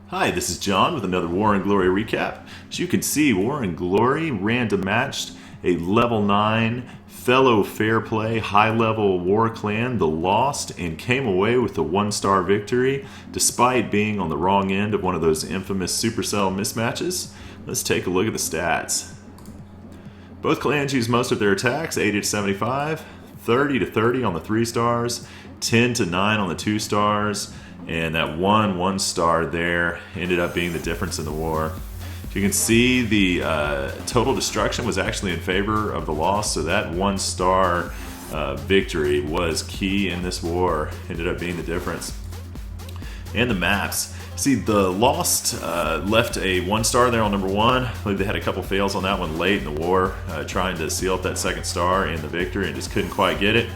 Hi, this is John with another War and Glory recap. As you can see, War and Glory random matched a level 9 fellow fair play high-level war clan, the Lost, and came away with a 1-star victory despite being on the wrong end of one of those infamous Supercell mismatches. Let's take a look at the stats. Both clans use most of their attacks, 80 to 75, 30 to 30 on the 3 stars, 10 to 9 on the 2 stars, and that 1 star there ended up being the difference in the war. You can see the total destruction was actually in favor of the Lost, so that 1-star victory was key in this war, ended up being the difference. And the maps. See, the Lost left a 1-star there on number 1. I believe they had a couple fails on that one late in the war, trying to seal up that 2nd star and the victory, and just couldn't quite get it.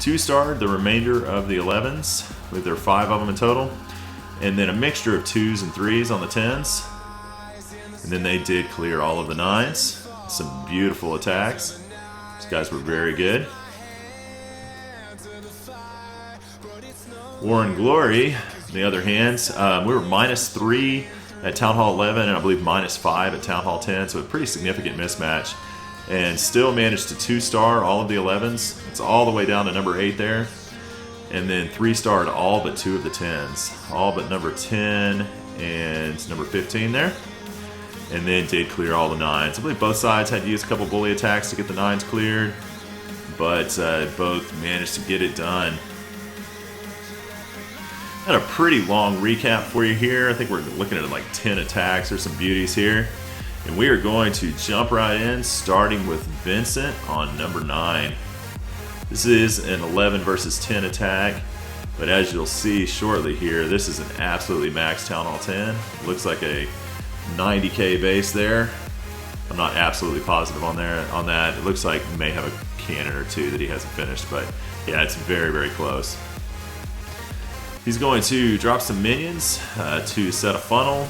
2-starred the remainder of the 11s. I believe there are 5 of them in total. And then a mixture of 2s and 3s on the 10s. And then they did clear all of the 9s. Some beautiful attacks. These guys were very good. War and Glory, on the other hand, we were -3 at Town Hall 11 and I believe -5 at Town Hall 10, so a pretty significant mismatch. And still managed to 2-star all of the 11s. It's all the way down to number 8 there. And then 3-starred all but 2 of the 10s. All but number 10 and number 15 there. And then did clear all the 9s. I believe both sides had to use a couple bully attacks to get the 9s cleared, but both managed to get it done. Got a pretty long recap for you here. I think we're looking at like 10 attacks. There's some beauties here. And we are going to jump right in, starting with Vincent on number 9. This is an 11 versus 10 attack, but as you'll see shortly here, this is an absolutely max Town Hall 10. Looks like a 90k base there. I'm not absolutely positive on that. It looks like he may have a cannon or 2 that he hasn't finished, but yeah, it's very, very close. He's going to drop some minions to set a funnel.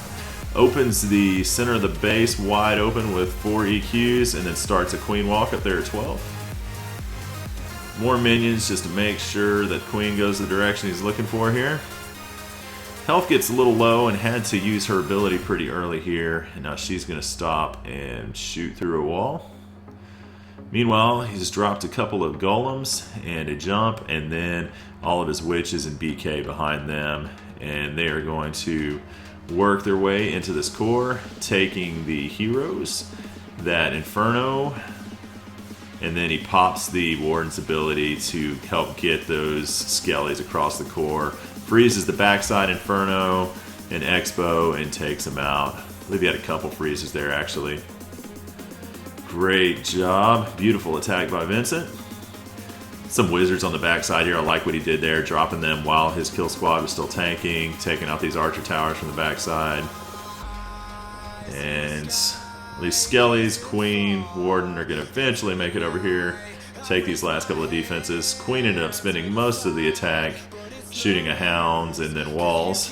Opens the center of the base wide open with 4 EQs and then starts a queen walk up there at 12. More minions just to make sure that queen goes the direction he's looking for here. Health gets a little low and had to use her ability pretty early here, and now she's going to stop and shoot through a wall. Meanwhile, he's dropped a couple of golems and a jump, and then all of his witches and BK behind them, and they are going to work their way into this core, taking the heroes, that Inferno, and then he pops the Warden's ability to help get those skellies across the core, freezes the backside Inferno and Expo, and takes them out. I believe he had a couple freezes there actually. Great job. Beautiful attack by Vincent. Some wizards on the backside here. I like what he did there, dropping them while his kill squad was still tanking, taking out these archer towers from the backside. And these skellies, Queen, Warden are going to eventually make it over here, take these last couple of defenses. Queen ended up spending most of the attack shooting a hounds and then walls,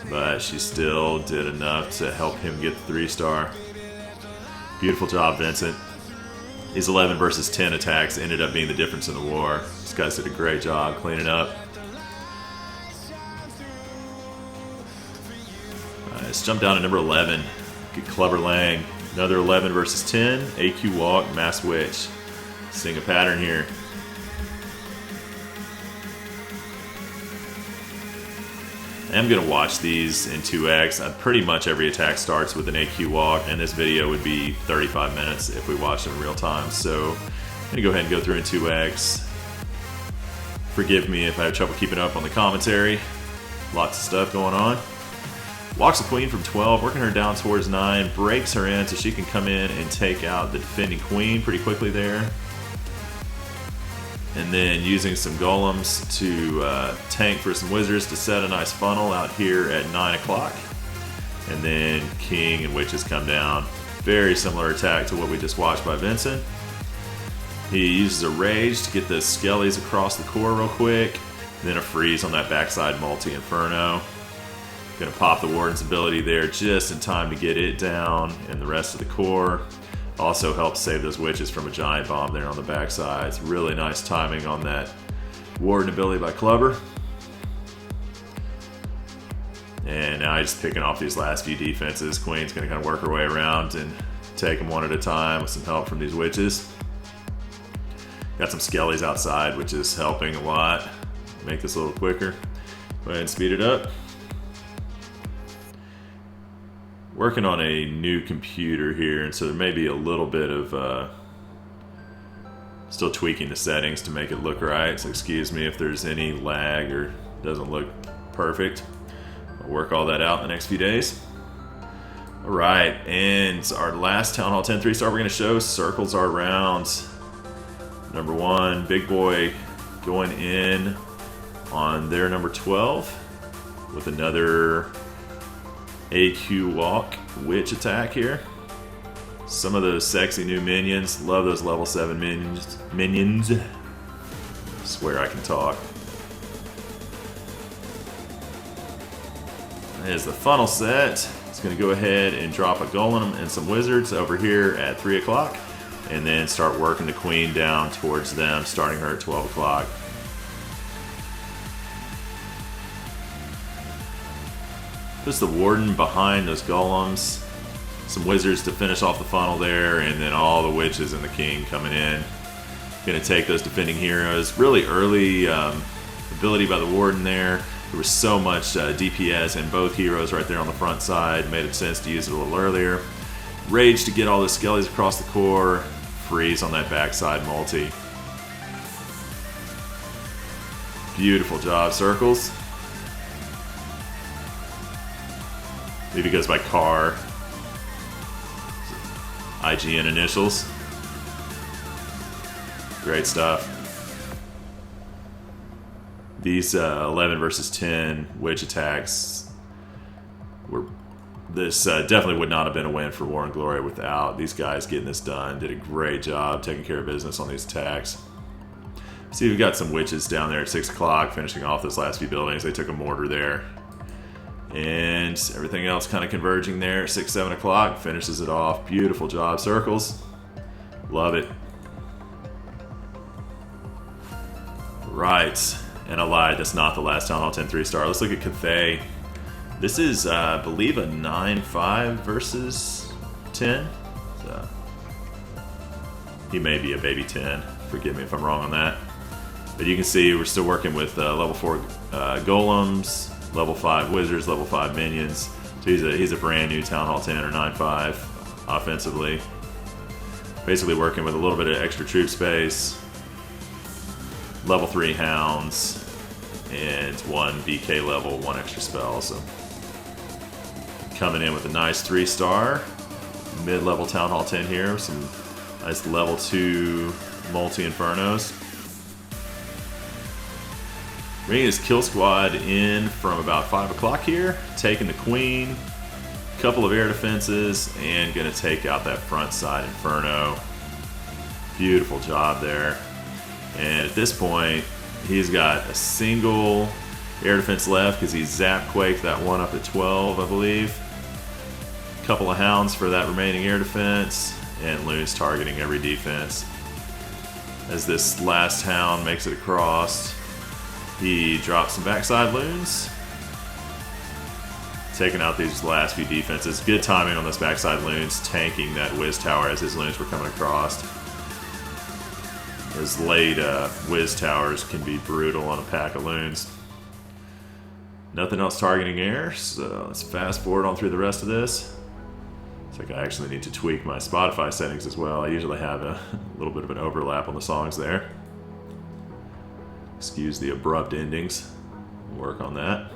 but she still did enough to help him get the 3-star. Beautiful job, Vincent. These 11 versus 10 attacks ended up being the difference in the war. These guys did a great job cleaning up. Let's jump down to number 11. Get Clubberlang. Another 11 versus 10. AQ Walk, Mass Witch. Seeing a pattern here. I'm going to watch these in 2x. Pretty much every attack starts with an AQ walk, and this video would be 35 minutes if we watched it in real time. So I'm going to go ahead and go through in 2x. Forgive me if I have trouble keeping up on the commentary. Lots of stuff going on. Walks the queen from 12, working her down towards 9, breaks her in so she can come in and take out the defending queen pretty quickly there. And then using some golems to tank for some wizards to set a nice funnel out here at 9 o'clock. And then king and witches come down. Very similar attack to what we just watched by Vincent. He uses a rage to get the skellies across the core real quick. Then a freeze on that backside multi-inferno. Gonna pop the Warden's ability there just in time to get it down and the rest of the core. Also helps save those witches from a giant bomb there on the backside. It's really nice timing on that Warden ability by Clubber. And now he's picking off these last few defenses. Queen's going to kind of work her way around and take them one at a time with some help from these witches. Got some skellies outside, which is helping a lot. Make this a little quicker. Go ahead and speed it up. Working on a new computer here, and so there may be a little bit of still tweaking the settings to make it look right. So excuse me if there's any lag or doesn't look perfect. I'll work all that out in the next few days. All right, and our last Town Hall 10 3-star we're going to show, CirclesAreRound. Number 1, Big Boy going in on their number 12 with another AQ Walk Witch attack here. Some of those sexy new minions. Love those level 7 minions. Swear I can talk. There's the funnel set. It's going to go ahead and drop a golem and some wizards over here at 3 o'clock. And then start working the queen down towards them, starting her at 12 o'clock. Puts the warden behind those golems. Some wizards to finish off the funnel there, and then all the witches and the king coming in. Going to take those defending heroes. Really early ability by the warden there. There was so much DPS in both heroes right there on the front side. Made it sense to use it a little earlier. Rage to get all the skellies across the core. Freeze on that backside multi. Beautiful job, Circles. Maybe it goes by Car. IGN initials. Great stuff. These 11 versus 10 witch attacks were... This definitely would not have been a win for War and Glory without these guys getting this done. Did a great job taking care of business on these attacks. See, we've got some witches down there at 6 o'clock, finishing off those last few buildings. They took a mortar there. And everything else kind of converging there at 6, 7 o'clock. Finishes it off. Beautiful job, Circles. Love it. Right. And I lied. That's not the last Town Hall 10 3-star. Let's look at Cthaeh. This is, I believe, a 9-5 versus 10. So he may be a baby 10. Forgive me if I'm wrong on that. But you can see we're still working with level 4 golems, level 5 wizards, level 5 minions. So he's a brand new Town Hall 10 or 9-5 offensively. Basically working with a little bit of extra troop space, level 3 hounds, and 1 BK level, 1 extra spell. So coming in with a nice 3-star mid-level Town Hall 10 here. Some nice level 2 multi-infernos. Bringing his kill squad in from about 5 o'clock here, taking the queen, couple of air defenses, and going to take out that front side inferno. Beautiful job there. And at this point, he's got a single air defense left because he zapped Quake that one up at 12, I believe. Couple of hounds for that remaining air defense, and LaLoon's targeting every defense. As this last hound makes it across, he drops some backside loons, taking out these last few defenses. Good timing on those backside loons, tanking that Wiz Tower as his loons were coming across. Those late Wiz Towers can be brutal on a pack of loons. Nothing else targeting air, so let's fast forward on through the rest of this. It's like I actually need to tweak my Spotify settings as well. I usually have a little bit of an overlap on the songs there. Excuse the abrupt endings. Work on that.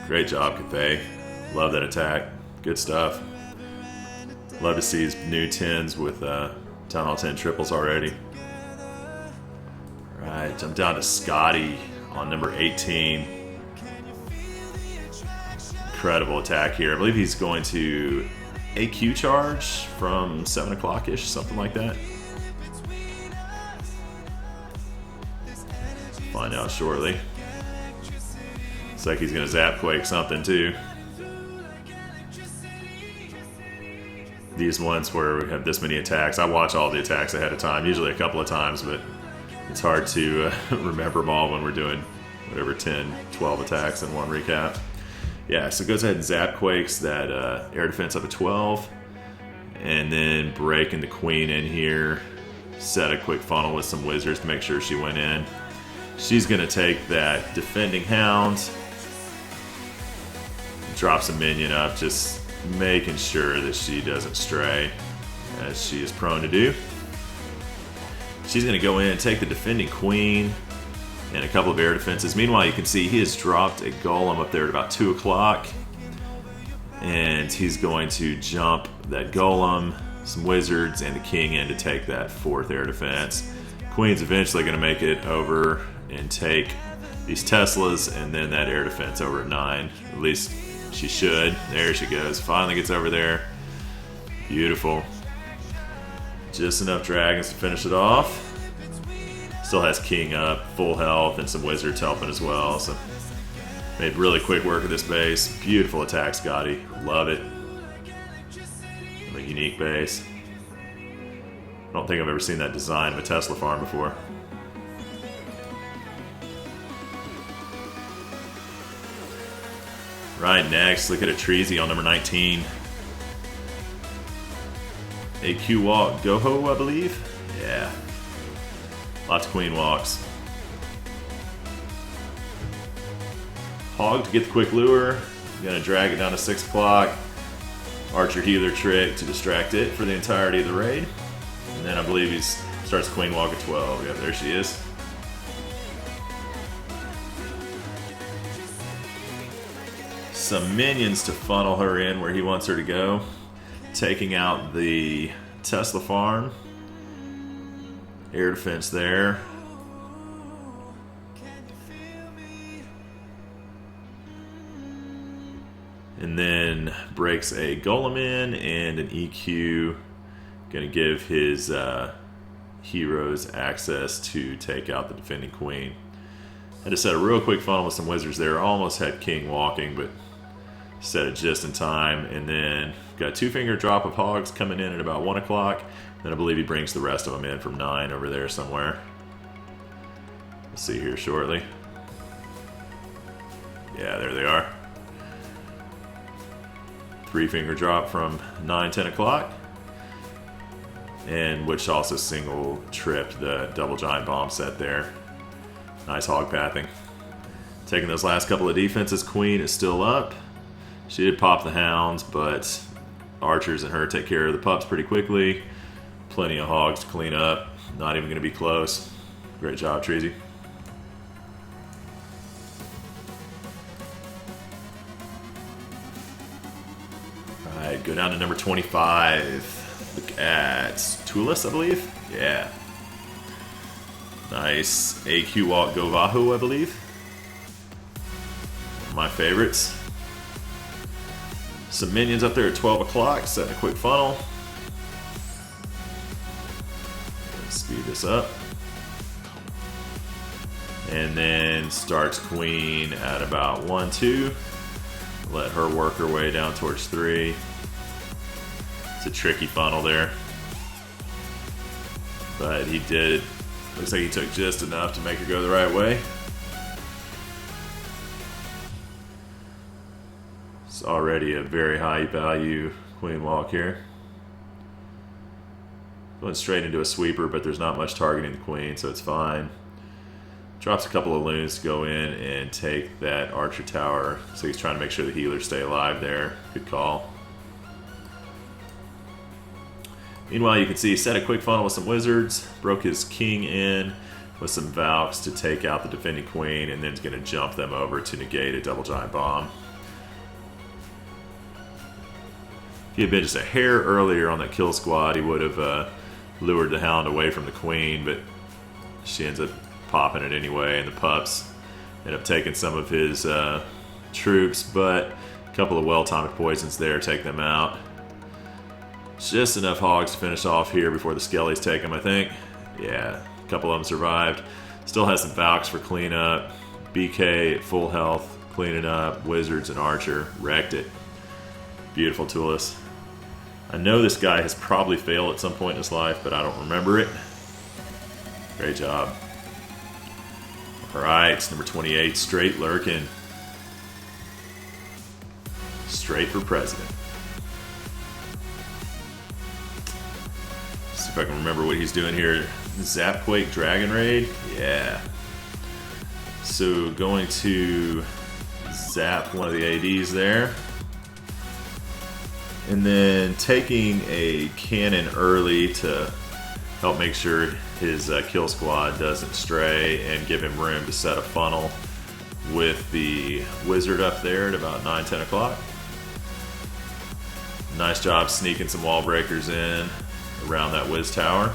Great job, Cthaeh. Love that attack. Good stuff. Love to see these new 10s with Town Hall 10 triples already. Right, jump down to Scotty on number 18. Incredible attack here. I believe he's going to AQ charge from 7 o'clock-ish, something like that. Find out shortly. Looks like he's going to zap Quake something too. These ones where we have this many attacks, I watch all the attacks ahead of time, usually a couple of times, but it's hard to remember them all when we're doing whatever, 10, 12 attacks in one recap. Yeah, so it goes ahead and zap Quakes that air defense up to 12. And then breaking the queen in here. Set a quick funnel with some wizards to make sure she went in. She's going to take that defending hound. Drops a minion up, just making sure that she doesn't stray, as she is prone to do. She's going to go in and take the defending queen and a couple of air defenses. Meanwhile, you can see he has dropped a golem up there at about 2 o'clock. And he's going to jump that golem, some wizards, and the king in to take that 4th air defense. Queen's eventually going to make it over and take these Ttoulas and then that air defense over at 9. At least she should. There she goes. Finally gets over there. Beautiful. Just enough dragons to finish it off. Still has king up, full health, and some wizards helping as well. So made really quick work of this base. Beautiful attack, Scotty. Love it. A unique base. I don't think I've ever seen that design of a Tesla farm before. Right, next, look at Atreezy on number 19. AQ walk, GoHo, I believe? Yeah. Lots of queen walks. Hog to get the quick lure. Gonna drag it down to 6 o'clock. Archer healer trick to distract it for the entirety of the raid. And then I believe he starts queen walk at 12. Yep, there she is. Some minions to funnel her in where he wants her to go. Taking out the Tesla farm. Air defense there. And then breaks a golem in and an EQ. Gonna give his heroes access to take out the defending queen. Had to set a real quick funnel with some wizards there. Almost had king walking, but set it just in time. And then got a 2-finger drop of hogs coming in at about 1 o'clock. Then I believe he brings the rest of them in from 9 over there somewhere. We'll see here shortly. Yeah, there they are. 3-finger drop from 9, 10 o'clock. And which also single tripped the double giant bomb set there. Nice hog pathing. Taking those last couple of defenses, queen is still up. She did pop the hounds, but archers and her take care of the pups pretty quickly. Plenty of hogs to clean up. Not even going to be close. Great job, Atreezy. Alright, go down to number 25. Look at Ttoulas, I believe. Yeah. Nice AQ walk GoVaHo, I believe. One of my favorites. Some minions up there at 12 o'clock, setting a quick funnel. Let's speed this up. And then starts queen at about 1, 2. Let her work her way down towards 3. It's a tricky funnel there. But he did. Looks like he took just enough to make her go the right way. It's already a very high value queen walk here. Going straight into a sweeper, but there's not much targeting the queen, so it's fine. Drops a couple of loons to go in and take that archer tower. So he's trying to make sure the healers stay alive there. Good call. Meanwhile, you can see he set a quick funnel with some wizards, broke his king in with some Valks to take out the defending queen, and then he's going to jump them over to negate a double giant bomb. If he had been just a hair earlier on that kill squad, he would have lured the hound away from the queen, but she ends up popping it anyway, and the pups end up taking some of his troops, but a couple of well-timed poisons there take them out. Just enough hogs to finish off here before the skellies take them, I think. Yeah, a couple of them survived. Still has some Valks for cleanup. BK at full health, cleaning up. Wizards and Archer wrecked it. Beautiful Ttoulas. I know this guy has probably failed at some point in his life, but I don't remember it. Great job. All right, number 28, straight lurking. Straight for president. See if I can remember what he's doing here. Zap Quake Dragon Raid. Yeah. So going to zap one of the ADs there. And then taking a cannon early to help make sure his kill squad doesn't stray and give him room to set a funnel with the wizard up there at about 9, 10 o'clock. Nice job sneaking some wall breakers in around that whiz tower.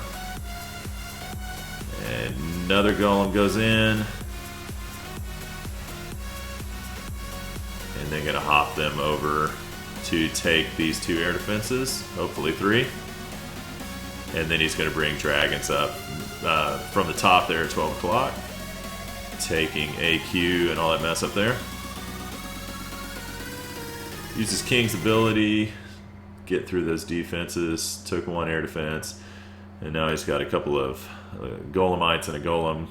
And another golem goes in. And then gonna hop them over to take these 2 air defenses, hopefully 3. And then he's gonna bring dragons up from the top there at 12 o'clock. Taking AQ and all that mess up there. Uses King's ability, get through those defenses, took 1 air defense, and now he's got a couple of golemites and a golem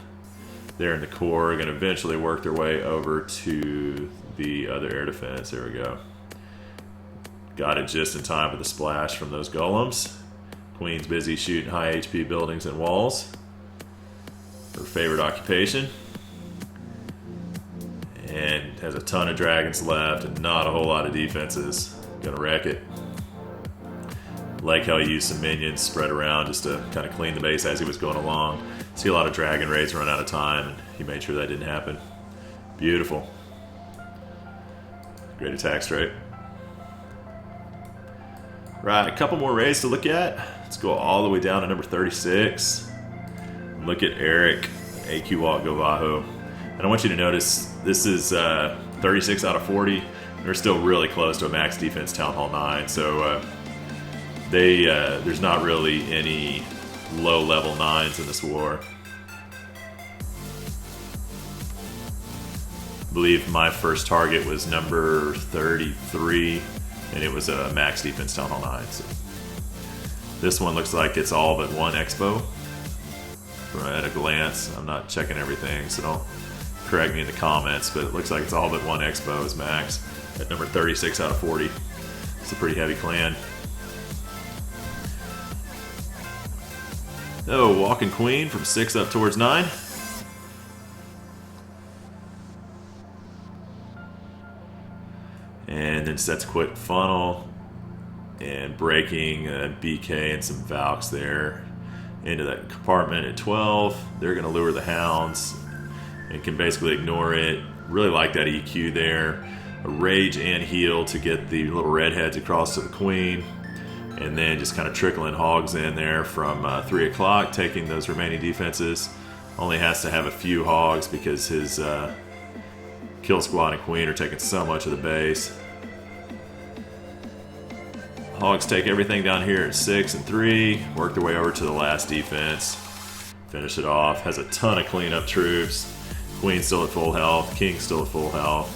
there in the core. Going to eventually work their way over to the other air defense. There we go. Got it just in time for the splash from those golems. Queen's busy shooting high HP buildings and walls. Her favorite occupation. And has a ton of dragons left and not a whole lot of defenses. Gonna wreck it. Like how he used some minions spread around just to kind of clean the base as he was going along. See a lot of dragon raids run out of time, and he made sure that didn't happen. Beautiful. Great attack straight. Right, a couple more raids to look at. Let's go all the way down to number 36. Look at Eric, AQ Walk GoVaHo. And I want you to notice this is 36 out of 40. They're still really close to a max defense Town Hall 9, so there's not really any low-level 9s in this war. I believe my first target was number 33, and it was a max defense Town Hall 9. So this one looks like it's all but 1 expo. At a glance, I'm not checking everything, so don't correct me in the comments, but it looks like it's all but 1 expo is max at number 36 out of 40. It's a pretty heavy clan. Oh, Walking Queen from 6 up towards 9. And then sets a quick funnel and breaking BK and some Valks there into that compartment at 12. They're going to lure the hounds and can basically ignore it. Really like that EQ there. A rage and heal to get the little redheads across to the queen. And then just kind of trickling hogs in there from 3 o'clock, taking those remaining defenses. Only has to have a few hogs because his kill squad and queen are taking so much of the base. Hogs take everything down here at 6 and 3, work their way over to the last defense, finish it off. Has a ton of cleanup troops. Queen's still at full health, King's still at full health.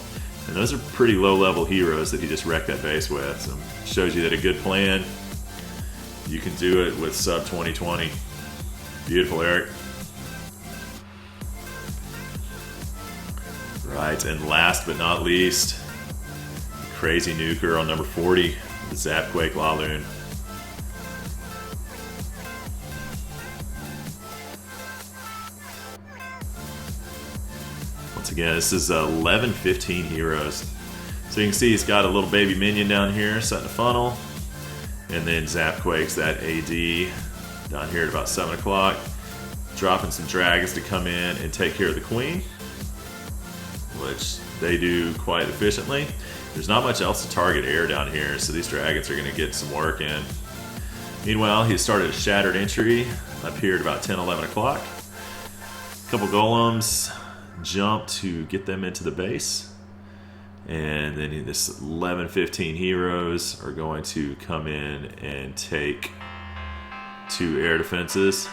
And those are pretty low-level heroes that he just wrecked that base with. So shows you that a good plan, you can do it with sub 2020. Beautiful, Eric. Right, and last but not least, Krazy Nuker on number 40, the Zap Quake LaLoon. Once again, this is 11-15 heroes. So you can see he's got a little baby minion down here setting a funnel. And then Zap Quakes that AD down here at about 7 o'clock. Dropping some dragons to come in and take care of the queen, which they do quite efficiently. There's not much else to target air down here, so these dragons are going to get some work in. Meanwhile, he started a shattered entry up here at about 10, 11 o'clock. A couple golems jump to get them into the base. And then this 11-15 heroes are going to come in and take 2 air defenses.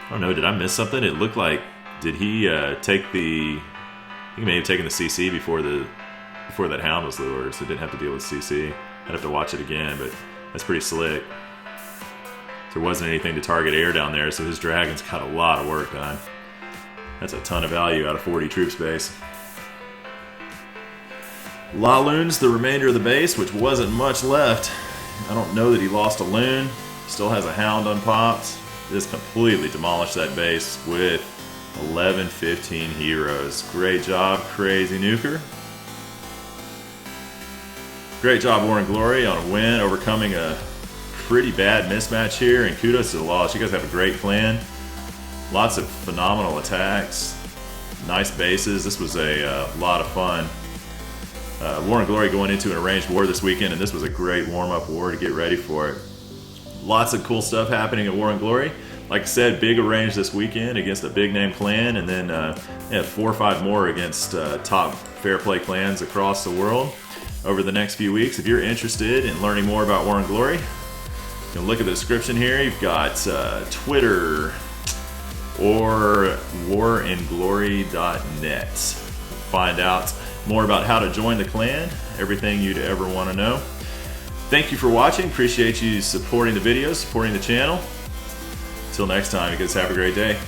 I don't know, did I miss something? It looked like, did he take the, I think he may have taken the CC before that hound was lured, so didn't have to deal with CC. I'd have to watch it again, but that's pretty slick. There wasn't anything to target air down there, so his dragons got a lot of work done. That's a ton of value out of 40 troop space. LaLoon's the remainder of the base, which wasn't much left. I don't know that he lost a loon. Still has a hound unpopped. Just completely demolished that base with 11-15 heroes. Great job, Krazy Nuker. Great job, War and Glory, on a win, overcoming a pretty bad mismatch here, and kudos to the loss. You guys have a great plan. Lots of phenomenal attacks. Nice bases. This was a lot of fun. War and Glory going into an arranged war this weekend, and this was a great warm-up war to get ready for it. Lots of cool stuff happening at War and Glory. Like I said, big arrange this weekend against a big-name clan, and then 4 or 5 more against top fair play clans across the world over the next few weeks. If you're interested in learning more about War and Glory, you can look at the description here. You've got Twitter or warandglory.net. Find out more about how to join the clan, everything you'd ever want to know. Thank you for watching. Appreciate you supporting the videos, supporting the channel. Until next time, you guys have a great day.